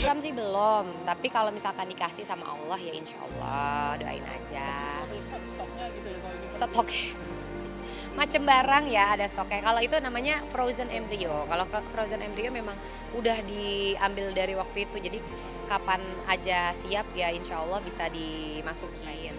Program sih belum, tapi kalau misalkan dikasih sama Allah ya insya Allah, doain aja. Stoknya gitu ya soalnya Stok macem barang ya ada stoknya. Kalau itu namanya frozen embryo. Kalau frozen embryo memang udah diambil dari waktu itu. Jadi kapan aja siap ya insya Allah bisa dimasukin.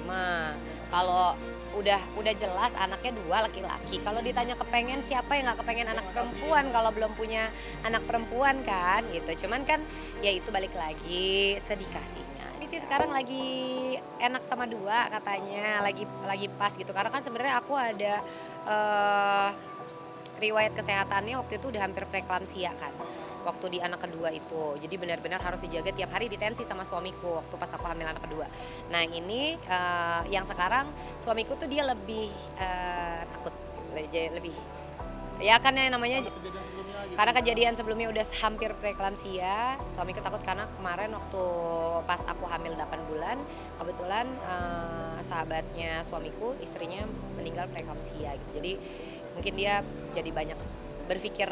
Kalau udah jelas anaknya 2 laki-laki. Kalau ditanya kepengen siapa yang nggak kepengen anak perempuan kalau belum punya anak perempuan kan gitu. Cuman kan ya itu balik lagi sedikasinya. Ini sih sekarang lagi enak sama 2 katanya, lagi pas gitu. Karena kan sebenarnya aku ada riwayat kesehatannya waktu itu udah hampir preeklamsia kan. Waktu di anak kedua itu. Jadi benar-benar harus dijaga tiap hari ditensi sama suamiku waktu pas aku hamil anak kedua. Nah ini yang sekarang suamiku tuh dia lebih takut, lebih ya kan ya namanya kejadian sebelumnya gitu. karena kejadian sebelumnya udah hampir preeklamsia, suamiku takut karena kemarin waktu pas aku hamil 8 bulan, kebetulan sahabatnya suamiku, istrinya meninggal preeklamsia gitu. Jadi mungkin dia jadi banyak berpikir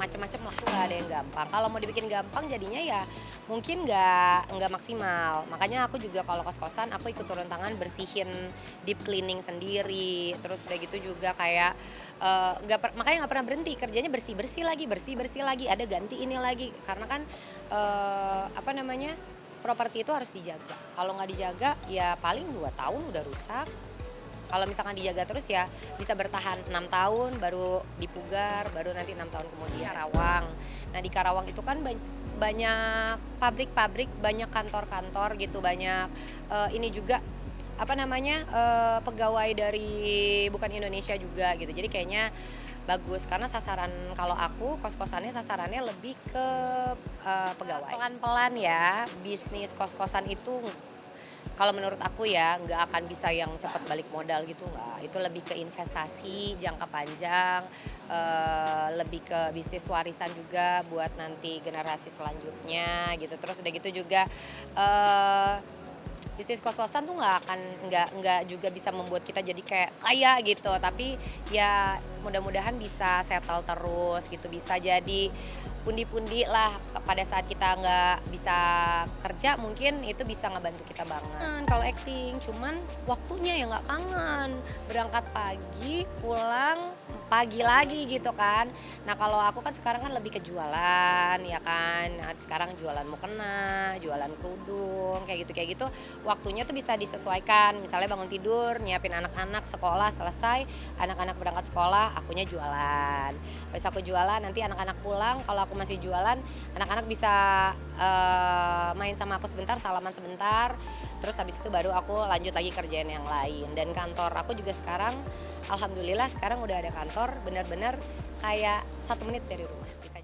macam-macam lah, nggak ada yang gampang. Kalau mau dibikin gampang jadinya ya mungkin nggak maksimal. Makanya aku juga kalau kos-kosan aku ikut turun tangan bersihin deep cleaning sendiri. Terus udah gitu juga kayak makanya nggak pernah berhenti kerjanya bersih-bersih lagi, ada ganti ini lagi karena kan apa namanya properti itu harus dijaga. Kalau nggak dijaga ya paling 2 tahun udah rusak. Kalau misalkan dijaga terus ya bisa bertahan 6 tahun baru dipugar, baru nanti 6 tahun kemudian. Karawang. Nah di Karawang itu kan banyak pabrik-pabrik, banyak kantor-kantor gitu, banyak ini juga apa namanya pegawai dari bukan Indonesia juga gitu. Jadi kayaknya bagus karena sasaran kalau aku kos-kosannya sasarannya lebih ke pegawai. Pelan-pelan ya bisnis kos-kosan itu kalau menurut aku ya nggak akan bisa yang cepat balik modal gitu nggak. Itu lebih ke investasi jangka panjang, lebih ke bisnis warisan juga buat nanti generasi selanjutnya gitu. Terus udah gitu juga bisnis kos-kosan tuh nggak juga bisa membuat kita jadi kayak kaya gitu. Tapi ya mudah-mudahan bisa settle terus gitu, bisa jadi pundi-pundi lah pada saat kita nggak bisa kerja mungkin itu bisa ngebantu kita banget. Kalau acting cuman waktunya ya nggak kangen, berangkat pagi pulang pagi lagi gitu kan. Nah kalau aku kan sekarang kan lebih ke jualan ya kan. Nah, sekarang jualan mukena, jualan kerudung kayak gitu waktunya tuh bisa disesuaikan. Misalnya bangun tidur nyiapin anak-anak sekolah selesai, anak-anak berangkat sekolah akunya jualan. Pas aku jualan nanti anak-anak pulang kalau aku masih jualan anak-anak bisa main sama aku sebentar, salaman sebentar, terus habis itu baru aku lanjut lagi kerjaan yang lain. Dan kantor aku juga sekarang alhamdulillah sekarang udah ada kantor benar-benar kayak 1 menit dari rumah bisa